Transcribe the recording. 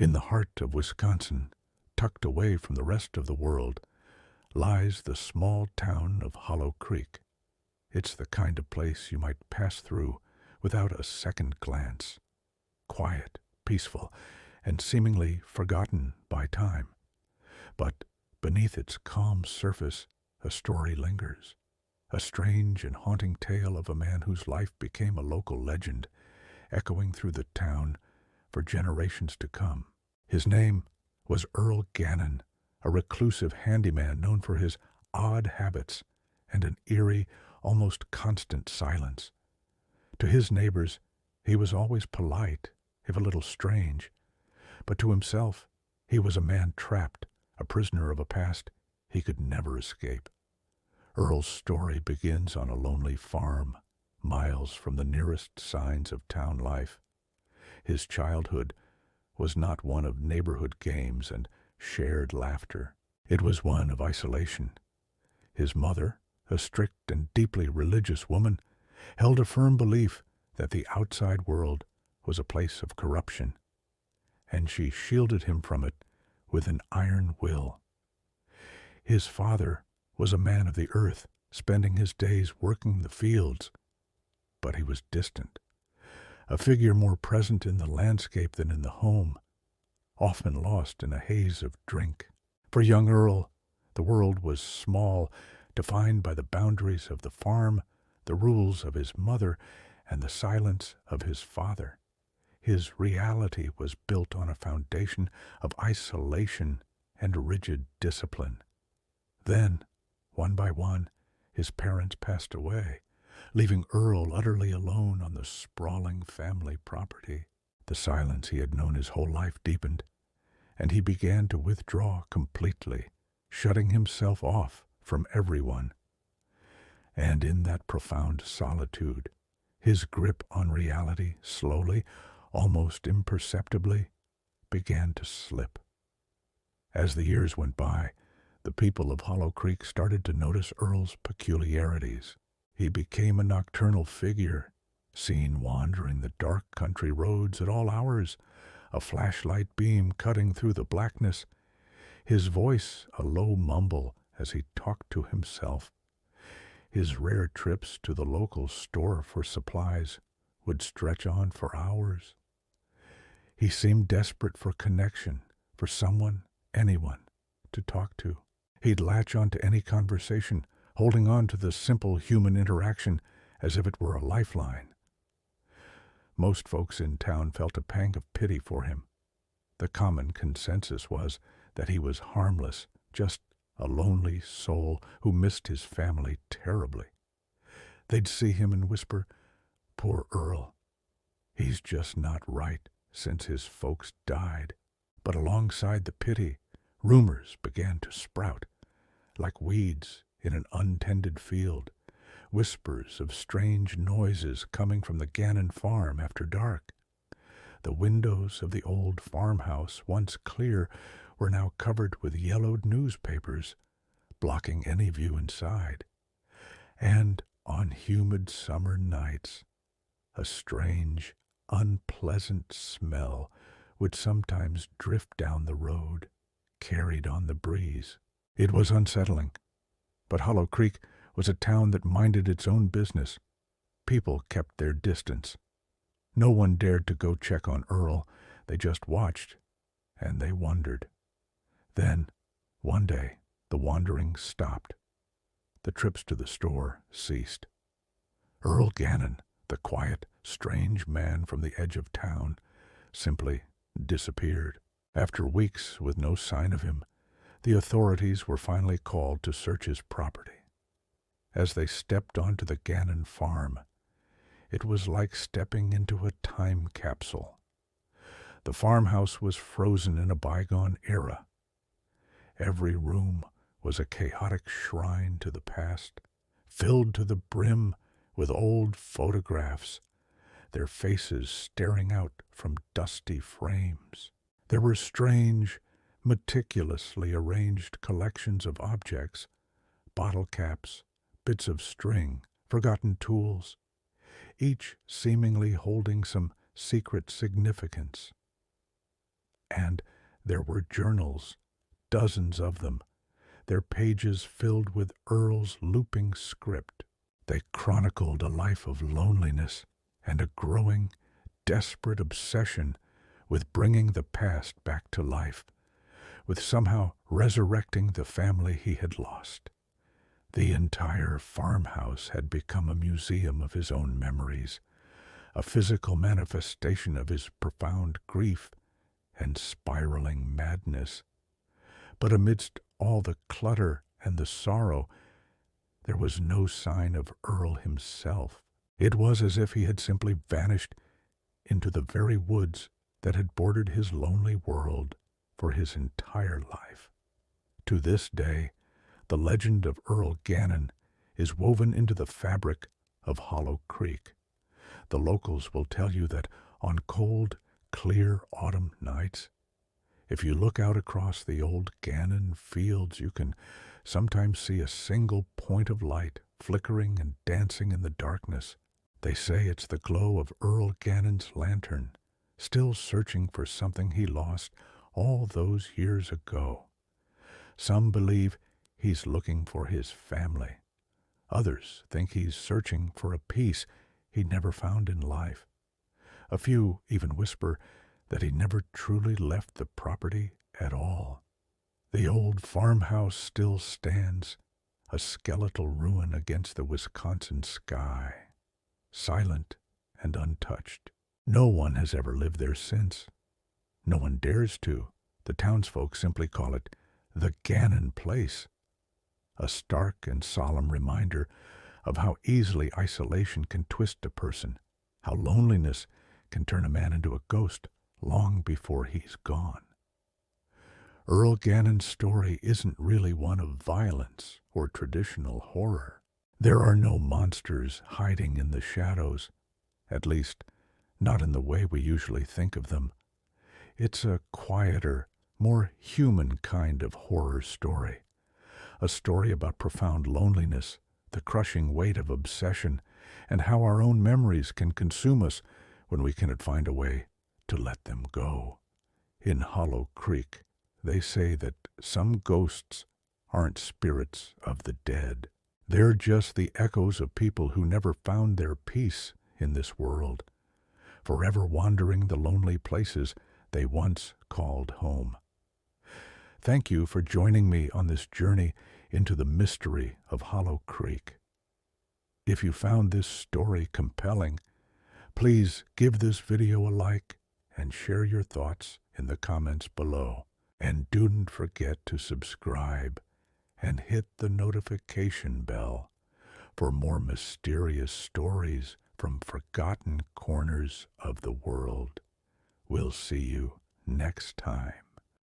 In the heart of Wisconsin, tucked away from the rest of the world, lies the small town of Hollow Creek. It's the kind of place you might pass through without a second glance. Quiet, peaceful, and seemingly forgotten by time. But beneath its calm surface, a story lingers. A strange and haunting tale of a man whose life became a local legend, echoing through the town for generations to come. His name was Earl Gannon, a reclusive handyman known for his odd habits and an eerie, almost constant silence. To his neighbors, he was always polite, if a little strange, but to himself, he was a man trapped, a prisoner of a past he could never escape. Earl's story begins on a lonely farm, miles from the nearest signs of town life. His childhood was not one of neighborhood games and shared laughter. It was one of isolation. His mother, a strict and deeply religious woman, held a firm belief that the outside world was a place of corruption, and she shielded him from it with an iron will. His father was a man of the earth, spending his days working the fields, but he was distant, a figure more present in the landscape than in the home, often lost in a haze of drink. For young Earl, the world was small, defined by the boundaries of the farm, the rules of his mother, and the silence of his father. His reality was built on a foundation of isolation and rigid discipline. Then, one by one, his parents passed away, leaving Earl utterly alone on the sprawling family property. The silence he had known his whole life deepened, and he began to withdraw completely, shutting himself off from everyone. And in that profound solitude, his grip on reality slowly, almost imperceptibly, began to slip. As the years went by, the people of Hollow Creek started to notice Earl's peculiarities. He became a nocturnal figure, seen wandering the dark country roads at all hours, a flashlight beam cutting through the blackness, his voice a low mumble as he talked to himself. His rare trips to the local store for supplies would stretch on for hours. He seemed desperate for connection, for someone, anyone, to talk to. He'd latch onto any conversation, holding on to the simple human interaction as if it were a lifeline. Most folks in town felt a pang of pity for him. The common consensus was that he was harmless, just a lonely soul who missed his family terribly. They'd see him and whisper, "Poor Earl. He's just not right since his folks died." But alongside the pity, rumors began to sprout, like weeds in an untended field, whispers of strange noises coming from the Gannon farm after dark. The windows of the old farmhouse, once clear, were now covered with yellowed newspapers, blocking any view inside. And on humid summer nights, a strange, unpleasant smell would sometimes drift down the road, carried on the breeze. It was unsettling, but Hollow Creek was a town that minded its own business. People kept their distance. No one dared to go check on Earl. They just watched, and they wondered. Then, one day, the wandering stopped. The trips to the store ceased. Earl Gannon, the quiet, strange man from the edge of town, simply disappeared. After weeks with no sign of him, the authorities were finally called to search his property. As they stepped onto the Gannon farm, it was like stepping into a time capsule. The farmhouse was frozen in a bygone era. Every room was a chaotic shrine to the past, filled to the brim with old photographs, their faces staring out from dusty frames. There were strange, meticulously arranged collections of objects, bottle caps, bits of string, forgotten tools, each seemingly holding some secret significance. And there were journals, dozens of them, their pages filled with Earl's looping script. They chronicled a life of loneliness and a growing, desperate obsession with bringing the past back to life, with somehow resurrecting the family he had lost. The entire farmhouse had become a museum of his own memories, a physical manifestation of his profound grief and spiraling madness. But amidst all the clutter and the sorrow, there was no sign of Earl himself. It was as if he had simply vanished into the very woods that had bordered his lonely world for his entire life. To this day, the legend of Earl Gannon is woven into the fabric of Hollow Creek. The locals will tell you that on cold, clear autumn nights, if you look out across the old Gannon fields, you can sometimes see a single point of light flickering and dancing in the darkness. They say it's the glow of Earl Gannon's lantern, still searching for something he lost all those years ago. Some believe he's looking for his family. Others think he's searching for a peace he never found in life. A few even whisper that he never truly left the property at all. The old farmhouse still stands, a skeletal ruin against the Wisconsin sky, silent and untouched. No one has ever lived there since. No one dares to. The townsfolk simply call it the Gannon Place, a stark and solemn reminder of how easily isolation can twist a person, how loneliness can turn a man into a ghost long before he's gone. Earl Gannon's story isn't really one of violence or traditional horror. There are no monsters hiding in the shadows, at least not in the way we usually think of them. It's a quieter, more human kind of horror story, a story about profound loneliness, the crushing weight of obsession, and how our own memories can consume us when we cannot find a way to let them go. In Hollow Creek, they say that some ghosts aren't spirits of the dead. They're just the echoes of people who never found their peace in this world, forever wandering the lonely places they once called home. Thank you for joining me on this journey into the mystery of Hollow Creek. If you found this story compelling, please give this video a like and share your thoughts in the comments below. And don't forget to subscribe and hit the notification bell for more mysterious stories from forgotten corners of the world. We'll see you next time.